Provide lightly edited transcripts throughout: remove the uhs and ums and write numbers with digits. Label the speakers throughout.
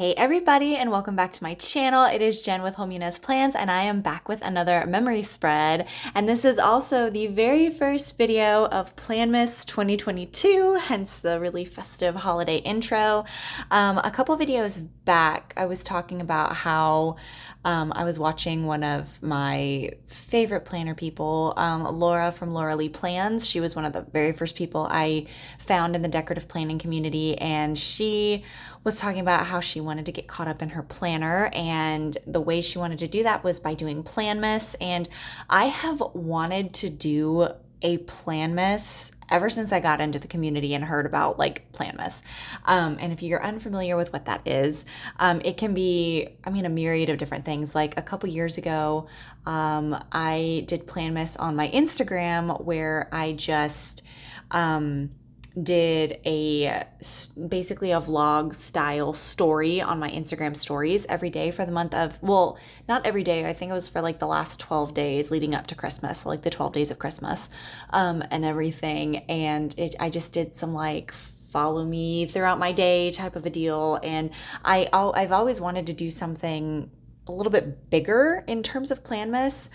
Speaker 1: Hey everybody, and welcome back to my channel. It is Jen with Home Eunice Plans, and I am back with another memory spread. And this is also the very first video of Planmas 2022, hence the really festive holiday intro. A couple videos back, I was talking about how I was watching one of my favorite planner people, Laura from Laura Lee Plans. She was one of the very first people I found in the decorative planning community, and she was talking about how she wanted to get caught up in her planner, and the way she wanted to do that was by doing Planmas. And I have wanted to do a Planmas ever since I got into the community and heard about like Planmas. And if you're unfamiliar with what that is, it can be, a myriad of different things. Like a couple years ago, I did Planmas on my Instagram where I just did basically a vlog style story on my Instagram stories every day for the month of, well, not every day. I think it was for like the last 12 days leading up to Christmas, so like the 12 days of Christmas, and everything. And I just did some like follow me throughout my day type of a deal. And I've always wanted to do something a little bit bigger in terms of Planmas,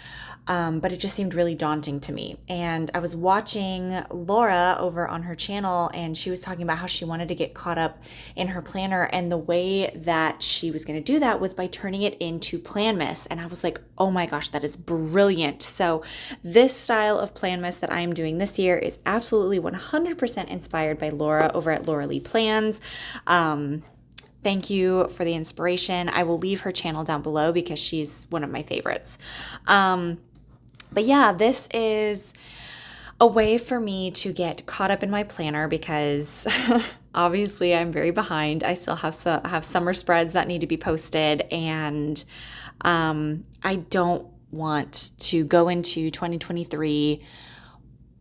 Speaker 1: but it just seemed really daunting to me. And I was watching Laura over on her channel, and she was talking about how she wanted to get caught up in her planner, and the way that she was going to do that was by turning it into Planmas. And I was like, oh my gosh, that is brilliant. So this style of Planmas that I am doing this year is absolutely 100% inspired by Laura over at Laura Lee Plans. Thank you for the inspiration. I will leave her channel down below because she's one of my favorites. But yeah, this is a way for me to get caught up in my planner because obviously I'm very behind. I still have summer spreads that need to be posted, and I don't want to go into 2023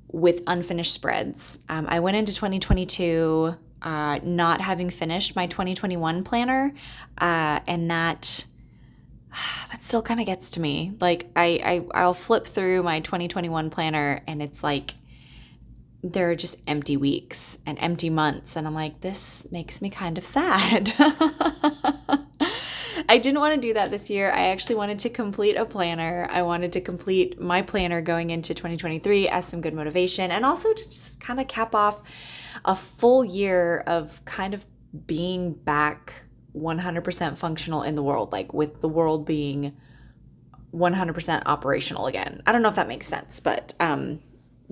Speaker 1: with unfinished spreads. I went into 2022 not having finished my 2021 planner, and that still kind of gets to me. Like I'll flip through my 2021 planner, and it's like there are just empty weeks and empty months, and I'm like, this makes me kind of sad. I didn't want to do that this year. I actually wanted to complete a planner. I wanted to complete my planner going into 2023 as some good motivation, and also to just kind of cap off a full year of kind of being back 100% functional in the world, like with the world being 100% operational again. I don't know if that makes sense, but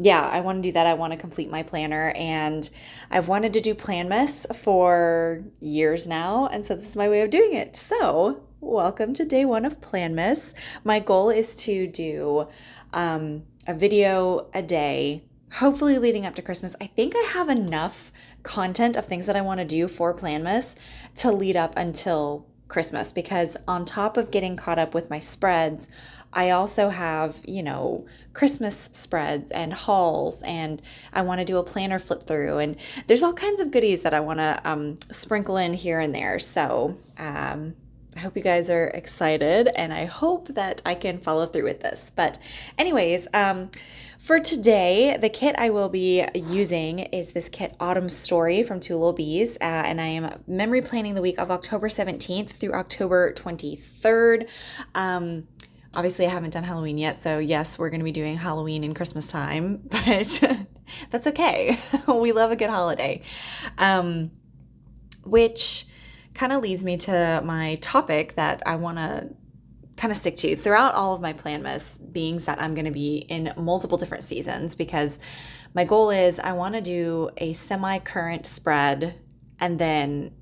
Speaker 1: yeah, I want to do that. I want to complete my planner, and I've wanted to do Planmas for years now, and so this is my way of doing it. So welcome to day one of Planmas. My goal is to do a video a day, hopefully leading up to Christmas. I think I have enough content of things that I want to do for Planmas to lead up until Christmas, because on top of getting caught up with my spreads, I also have, Christmas spreads and hauls, and I want to do a planner flip through, and there's all kinds of goodies that I want to sprinkle in here and there. So I hope you guys are excited, and I hope that I can follow through with this. But anyways, for today, the kit I will be using is this kit Autumn Story from Twolilbees, and I am memory planning the week of October 17th through October 23rd. Obviously, I haven't done Halloween yet, so yes, we're going to be doing Halloween in Christmas time, but that's okay. We love a good holiday, which kind of leads me to my topic that I want to kind of stick to throughout all of my Planmas, being that I'm going to be in multiple different seasons, because my goal is I want to do a semi-current spread and then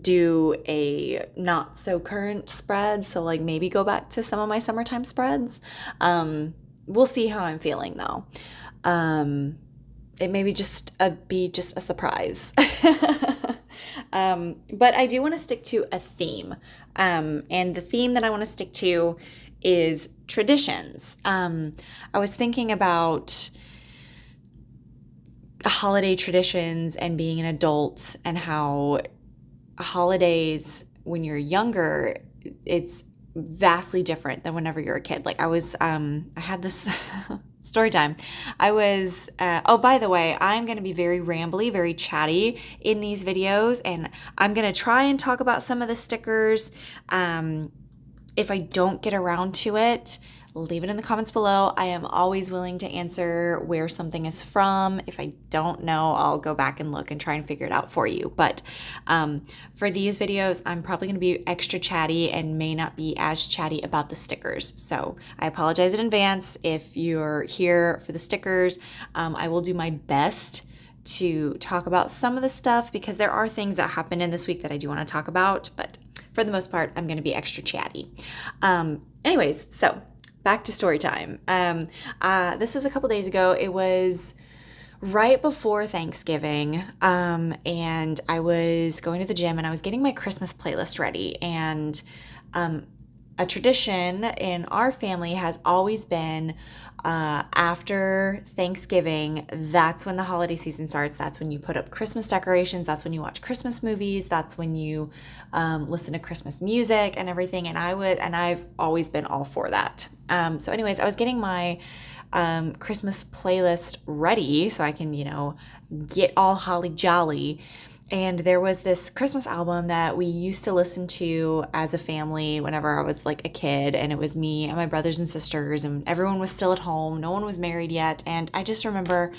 Speaker 1: do a not so current spread. So like maybe go back to some of my summertime spreads. We'll see how I'm feeling though. It may be just a surprise. But I do want to stick to a theme. And the theme that I want to stick to is traditions. I was thinking about holiday traditions and being an adult, and how holidays when you're younger, it's vastly different than whenever you're a kid. Like I had this Story time. I was, oh, by the way, I'm going to be very rambly, very chatty in these videos, and I'm going to try and talk about some of the stickers. If I don't get around to it, leave it in the comments below. I am always willing to answer where something is from. If I don't know, I'll go back and look and try and figure it out for you. But for these videos, I'm probably going to be extra chatty and may not be as chatty about the stickers. So I apologize in advance if you're here for the stickers. I will do my best to talk about some of the stuff because there are things that happened in this week that I do want to talk about. But for the most part, I'm going to be extra chatty. Anyways, so back to story time. This was a couple days ago. It was right before Thanksgiving, and I was going to the gym and I was getting my Christmas playlist ready. And a tradition in our family has always been after Thanksgiving, that's when the holiday season starts. That's when you put up Christmas decorations. That's when you watch Christmas movies. That's when you listen to Christmas music and everything. And I've always been all for that. So anyways, I was getting my Christmas playlist ready so I can, get all holly jolly. And there was this Christmas album that we used to listen to as a family whenever I was like a kid. And it was me and my brothers and sisters, and everyone was still at home. No one was married yet. And I just remember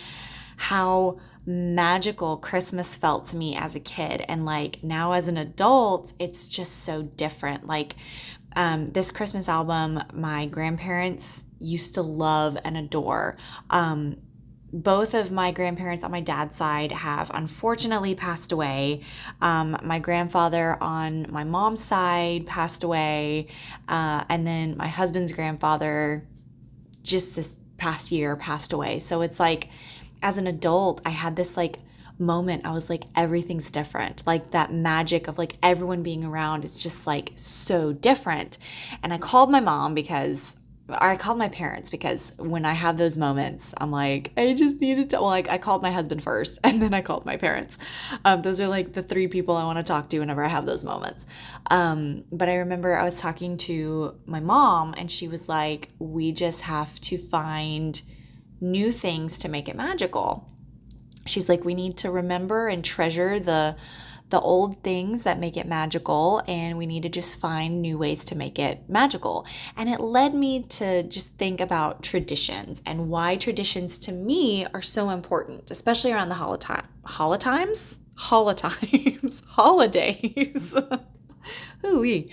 Speaker 1: how magical Christmas felt to me as a kid. And like now as an adult, it's just so different. Like this Christmas album, my grandparents used to love and adore. Both of my grandparents on my dad's side have unfortunately passed away. My grandfather on my mom's side passed away. And then my husband's grandfather just this past year passed away. So it's like, as an adult, I had this like moment. I was like, everything's different. Like that magic of like everyone being around is just like so different. And I called my mom I called my parents because when I have those moments, I'm like, I just needed to, I called my husband first and then I called my parents. Those are like the three people I want to talk to whenever I have those moments. But I remember I was talking to my mom and she was like, we just have to find new things to make it magical. She's like, we need to remember and treasure the old things that make it magical, and we need to just find new ways to make it magical. And it led me to just think about traditions and why traditions to me are so important, especially around the holidays. Hoo-wee.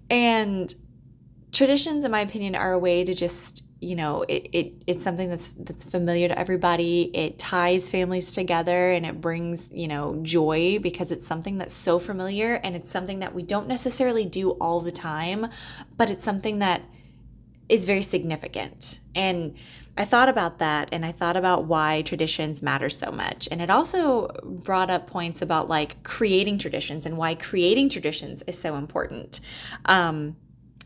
Speaker 1: And traditions, in my opinion, are a way to just it's something that's familiar to everybody. It ties families together and it brings, joy because it's something that's so familiar and it's something that we don't necessarily do all the time, but it's something that is very significant. And I thought about that and I thought about why traditions matter so much. And it also brought up points about like creating traditions and why creating traditions is so important.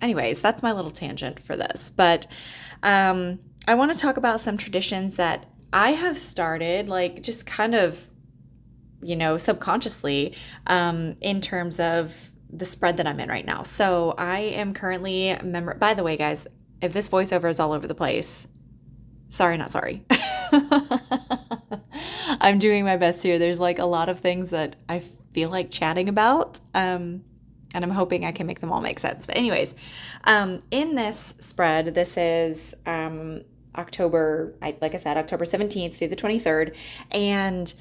Speaker 1: Anyways, that's my little tangent for this. But I want to talk about some traditions that I have started, like just kind of, subconsciously in terms of the spread that I'm in right now. So I am currently by the way, guys, if this voiceover is all over the place, sorry, not sorry. I'm doing my best here. There's like a lot of things that I feel like chatting about. And I'm hoping I can make them all make sense. But anyways, in this spread, this is October 17th through the 23rd. And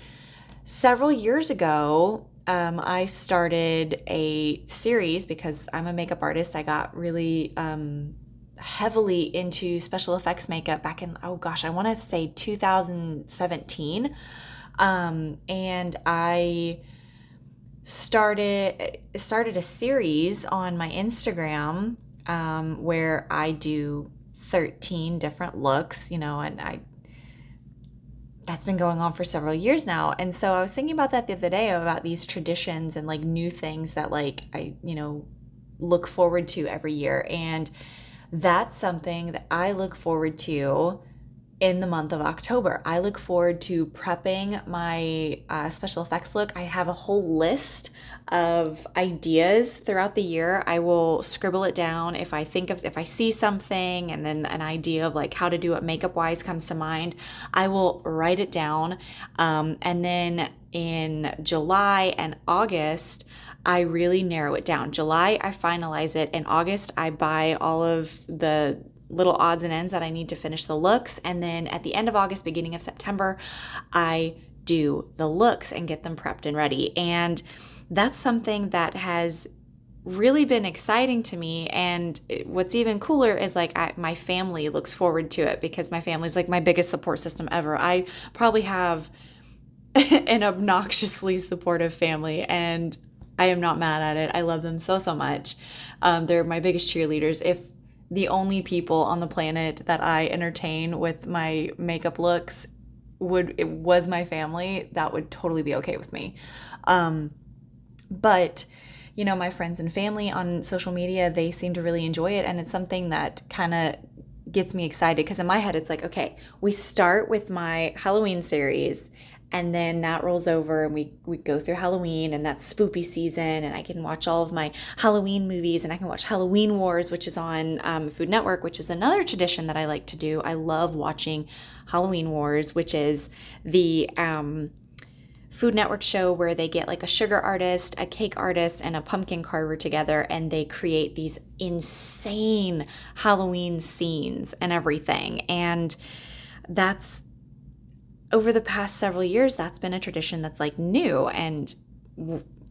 Speaker 1: several years ago, I started a series because I'm a makeup artist. I got really heavily into special effects makeup back in, I want to say 2017. And I started a series on my Instagram where I do 13 different looks, and that's been going on for several years now. And so I was thinking about that the other day about these traditions and like new things that like I, look forward to every year. And that's something that I look forward to in the month of October. I look forward to prepping my special effects look. I have a whole list of ideas throughout the year. I will scribble it down if I see something and then an idea of like how to do it makeup wise comes to mind. I will write it down. And then in July and August, I really narrow it down. July, I finalize it. In August, I buy all of the little odds and ends that I need to finish the looks. And then at the end of August, beginning of September, I do the looks and get them prepped and ready. And that's something that has really been exciting to me. And what's even cooler is like my family looks forward to it because my family's like my biggest support system ever. I probably have an obnoxiously supportive family, and I am not mad at it. I love them so, so much. They're my biggest cheerleaders. If the only people on the planet that I entertain with my makeup looks was my family, that would totally be okay with me. But you know, my friends and family on social media, they seem to really enjoy it, and it's something that kind of gets me excited because in my head it's like, okay, we start with my Halloween series, and then that rolls over and we go through Halloween, and that's spoopy season, and I can watch all of my Halloween movies, and I can watch Halloween Wars, which is on Food Network, which is another tradition that I like to do. I love watching Halloween Wars, which is the Food Network show where they get like a sugar artist, a cake artist, and a pumpkin carver together, and they create these insane Halloween scenes and everything. And that's, over the past several years, that's been a tradition that's like new. And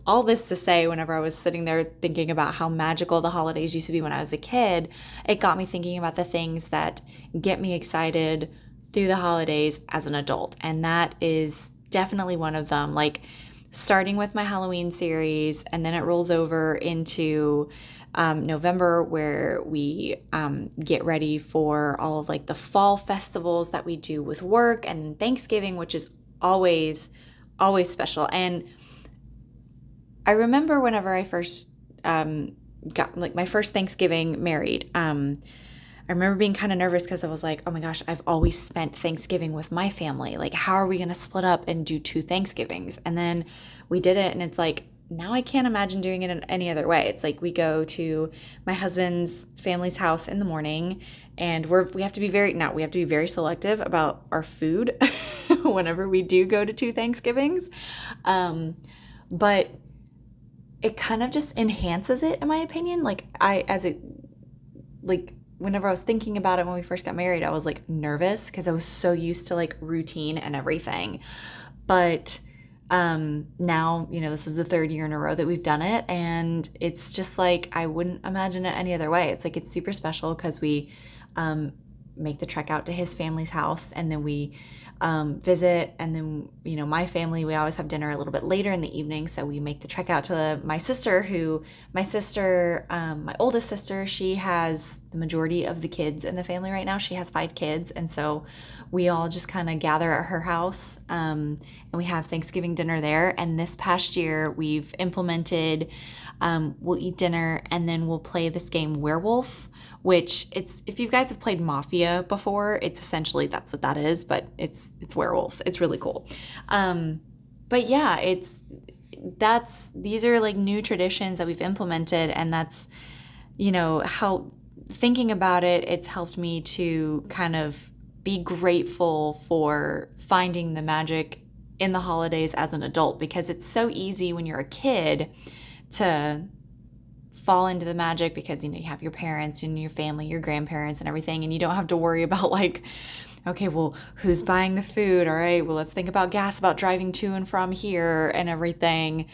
Speaker 1: all this to say, whenever I was sitting there thinking about how magical the holidays used to be when I was a kid, it got me thinking about the things that get me excited through the holidays as an adult. And that is definitely one of them, like starting with my Halloween series, and then it rolls over into November, where we get ready for all of like the fall festivals that we do with work, and Thanksgiving, which is always special. And I remember whenever I first got like my first Thanksgiving married, I remember being kind of nervous because I was like, oh my gosh, I've always spent Thanksgiving with my family. Like, how are we going to split up and do 2 Thanksgivings? And then we did it, and it's like, now I can't imagine doing it in any other way. It's like we go to my husband's family's house in the morning, and we have to be very selective about our food whenever we do go to 2 Thanksgivings. But it kind of just enhances it, in my opinion. Whenever I was thinking about it when we first got married, I was like nervous because I was so used to like routine and everything. But now, you know, this is the 3rd year in a row that we've done it, and it's just like I wouldn't imagine it any other way. It's like it's super special because we make the trek out to his family's house, and then we visit, and then, you know, my family, we always have dinner a little bit later in the evening, so we make the trek out to my oldest sister, she has the majority of the kids in the family right now. She has 5 kids, and so we all just kind of gather at her house, and we have Thanksgiving dinner there. And this past year we've implemented, we'll eat dinner and then we'll play this game Werewolf, which if you guys have played Mafia before, it's essentially, that's what that is, but it's werewolves. It's really cool. But yeah, these are like new traditions that we've implemented, and that's, you know, how, thinking about it, it's helped me to kind of be grateful for finding the magic in the holidays as an adult, because it's so easy when you're a kid to fall into the magic because, you know, you have your parents and your family, your grandparents and everything, and you don't have to worry about like, okay, well, who's buying the food? All right, well, let's think about gas, about driving to and from here and everything.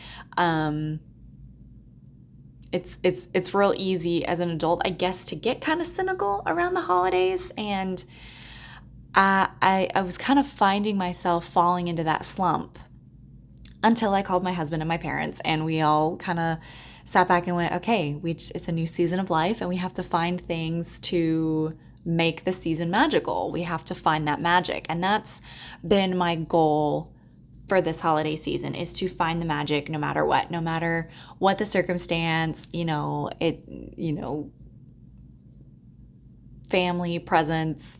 Speaker 1: It's real easy as an adult, I guess, to get kind of cynical around the holidays, and I was kind of finding myself falling into that slump until I called my husband and my parents, and we all kind of sat back and went, okay, it's a new season of life, and we have to find things to make the season magical. We have to find that magic, and that's been my goal for this holiday season, is to find the magic no matter what the circumstance, family presents,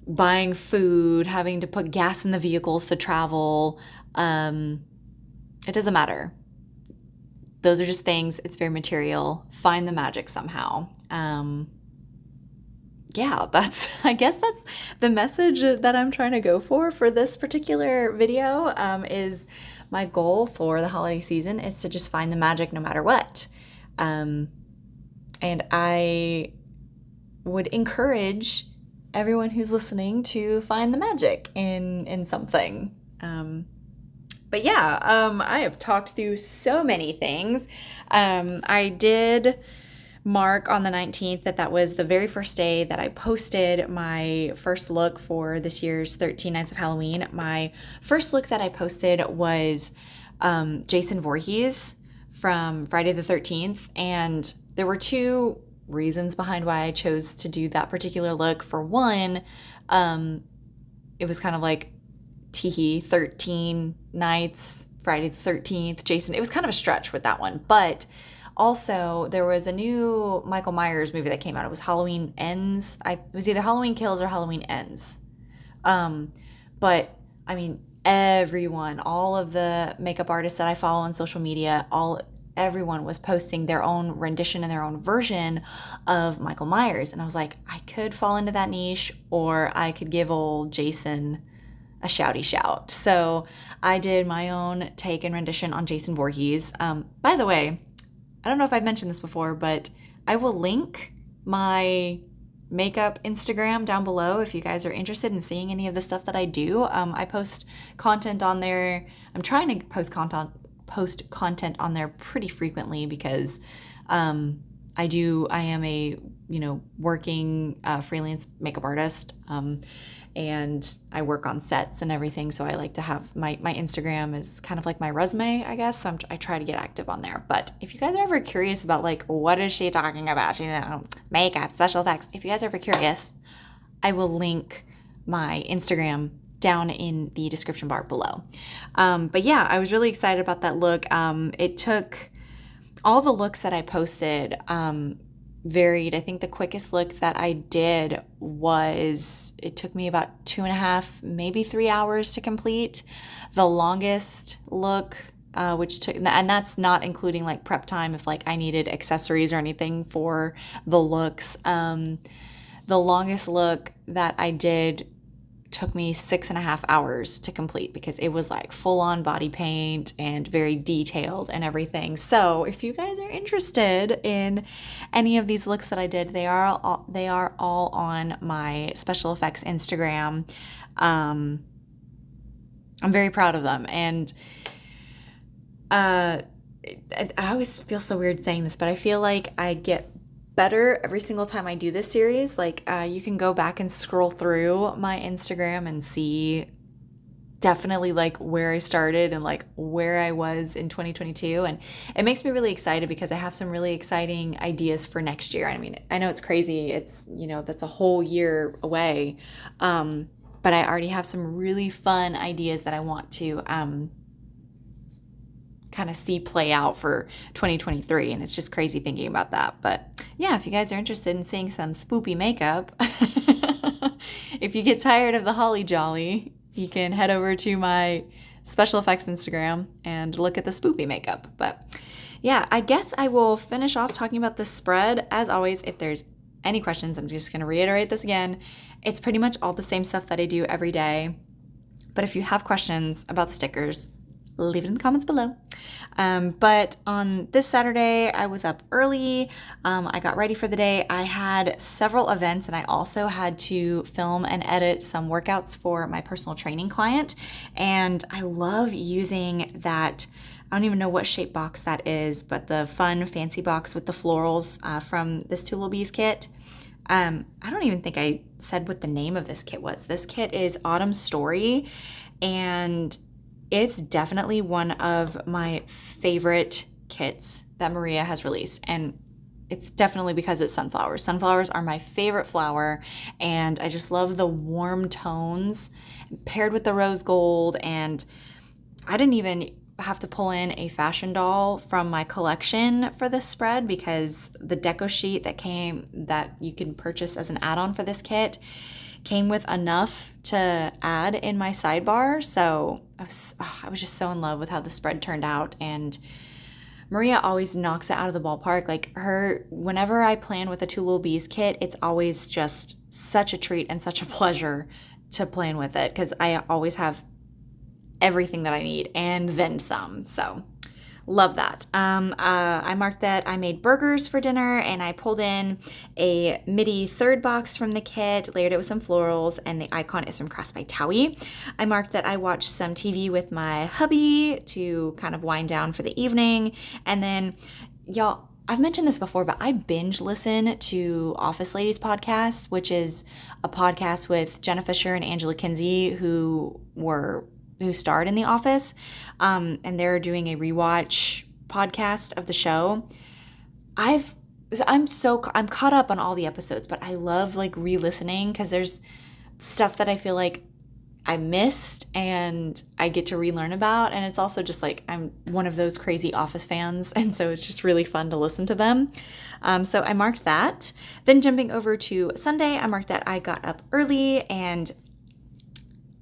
Speaker 1: buying food, having to put gas in the vehicles to travel. It doesn't matter. Those are just things. It's very material. Find the magic somehow. Yeah, I guess that's the message that I'm trying to go for this particular video, is my goal for the holiday season is to just find the magic no matter what. And I would encourage everyone who's listening to find the magic in something. But yeah, I have talked through so many things. I did mark on the 19th that was the very first day that I posted my first look for this year's 13 Nights of Halloween. My first look that I posted was Jason Voorhees from Friday the 13th, and there were two reasons behind why I chose to do that particular look. For one, it was kind of like teehee, 13 nights, Friday the 13th, Jason. It was kind of a stretch with that one, but also, there was a new Michael Myers movie that came out. It was Halloween Ends. It was either Halloween Kills or Halloween Ends. But, I mean, everyone, all of the makeup artists that I follow on social media, everyone was posting their own rendition and their own version of Michael Myers. And I was like, I could fall into that niche, or I could give old Jason a shouty shout. So I did my own take and rendition on Jason Voorhees. By the way, I don't know if I've mentioned this before, but I will link my makeup Instagram down below if you guys are interested in seeing any of the stuff that I do. I post content on there. I'm trying to post content on there pretty frequently because I am a working freelance makeup artist, and I work on sets and everything, so I like to have my Instagram is kind of like my resume, I guess. So I try to get active on there. But if you guys are ever curious about like, what is she talking about? Makeup, special effects. If you guys are ever curious, I will link my Instagram down in the description bar below. But yeah, I was really excited about that look. It took all the looks that I posted varied. I think the quickest look that I did it took me about 2.5, maybe 3 hours to complete. The longest look, and that's not including like prep time if like I needed accessories or anything for the looks. The longest look that I did took me 6.5 hours to complete because it was like full on body paint and very detailed and everything. So if you guys are interested in any of these looks that I did, they are all on my special effects Instagram. I'm very proud of them. And I always feel so weird saying this, but I feel like I get better every single time I do this series. Like you can go back and scroll through my Instagram and see definitely like where I started and like where I was in 2022, and it makes me really excited because I have some really exciting ideas for next year. I mean, I know it's crazy, it's that's a whole year away, but I already have some really fun ideas that I want to kind of see play out for 2023, and it's just crazy thinking about that. But yeah, if you guys are interested in seeing some spoopy makeup, if you get tired of the holly jolly, you can head over to my special effects Instagram and look at the spoopy makeup. But yeah, I guess I will finish off talking about this spread. As always, if there's any questions, I'm just going to reiterate this again. It's pretty much all the same stuff that I do every day. But if you have questions about the stickers, leave it in the comments below. But on this Saturday, I was up early. I got ready for the day. I had several events, and I also had to film and edit some workouts for my personal training client. And I love using that, I don't even know what shape box that is, but the fun fancy box with the florals from this Twolilbees kit. I don't even think I said what the name of this kit was. This kit is Autumn Story, and it's definitely one of my favorite kits that Maria has released, and it's definitely because it's sunflowers. Sunflowers are my favorite flower, and I just love the warm tones paired with the rose gold. And I didn't even have to pull in a fashion doll from my collection for this spread because the deco sheet that you can purchase as an add-on for this kit came with enough to add in my sidebar. So I was just so in love with how the spread turned out. And Maria always knocks it out of the ballpark. Like whenever I plan with a Twolilbees kit, it's always just such a treat and such a pleasure to plan with it because I always have everything that I need and then some. So love that. I marked that I made burgers for dinner and I pulled in a midi third box from the kit, layered it with some florals, and the icon is from Crafts by Towie. I marked that I watched some TV with my hubby to kind of wind down for the evening. And then, y'all, I've mentioned this before, but I binge listen to Office Ladies podcast, which is a podcast with Jenna Fisher and Angela Kinsey who starred in The Office, and they're doing a rewatch podcast of the show. I'm caught up on all the episodes, but I love like re-listening because there's stuff that I feel like I missed and I get to relearn about, and it's also just like I'm one of those crazy Office fans, and so it's just really fun to listen to them. So I marked that. Then jumping over to Sunday, I marked that I got up early and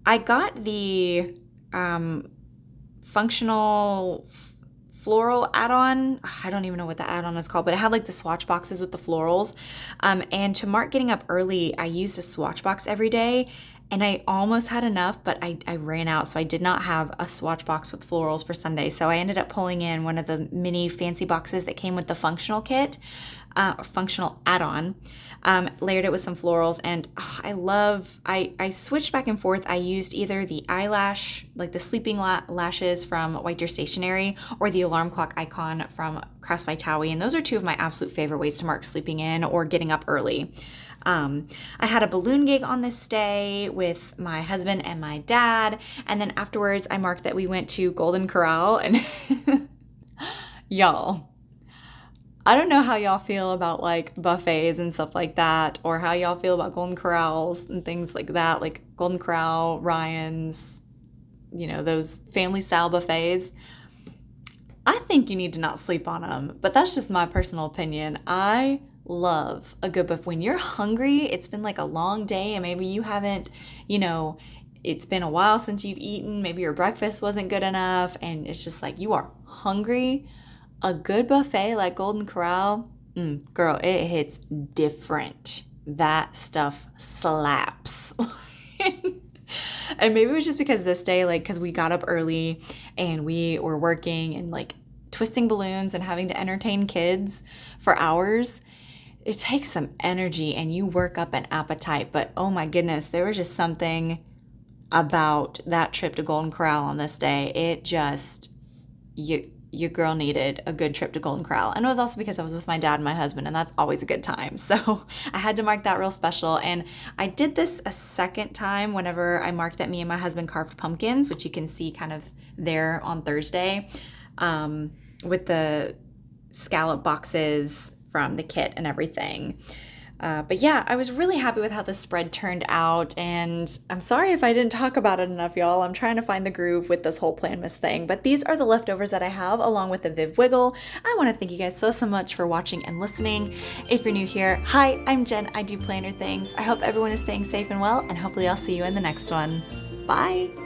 Speaker 1: I got the functional floral add-on. I don't even know what the add-on is called, but it had like the swatch boxes with the florals. And to mark getting up early, I used a swatch box every day and I almost had enough, but I ran out. So I did not have a swatch box with florals for Sunday. So I ended up pulling in one of the mini fancy boxes that came with the functional kit, functional add-on. Layered it with some florals, and I switched back and forth. I used either the eyelash, like the sleeping lashes from White Deer Stationery, or the alarm clock icon from Crafts by Towie, and those are two of my absolute favorite ways to mark sleeping in or getting up early. I had a balloon gig on this day with my husband and my dad, and then afterwards I marked that we went to Golden Corral, and y'all, I don't know how y'all feel about like buffets and stuff like that, or how y'all feel about Golden Corrals and things like that, like Golden Corral, Ryan's, those family style buffets. I think you need to not sleep on them, but that's just my personal opinion. I love a good buffet. When you're hungry, it's been like a long day and maybe you haven't, it's been a while since you've eaten, maybe your breakfast wasn't good enough, and it's just like you are hungry. A good buffet like Golden Corral, girl, it hits different. That stuff slaps. And maybe it was just because this day, like, because we got up early and we were working and like twisting balloons and having to entertain kids for hours. It takes some energy and you work up an appetite. But oh my goodness, there was just something about that trip to Golden Corral on this day. It just, your girl needed a good trip to Golden Corral. And it was also because I was with my dad and my husband, and that's always a good time. So I had to mark that real special. And I did this a second time whenever I marked that me and my husband carved pumpkins, which you can see kind of there on Thursday, with the scallop boxes from the kit and everything. But yeah, I was really happy with how the spread turned out, and I'm sorry if I didn't talk about it enough, y'all. I'm trying to find the groove with this whole Planmas thing, but these are the leftovers that I have along with the Viv Wiggle. I want to thank you guys so much for watching and listening. If you're new here, hi, I'm Jen. I do planner things. I hope everyone is staying safe and well, and hopefully I'll see you in the next one. Bye!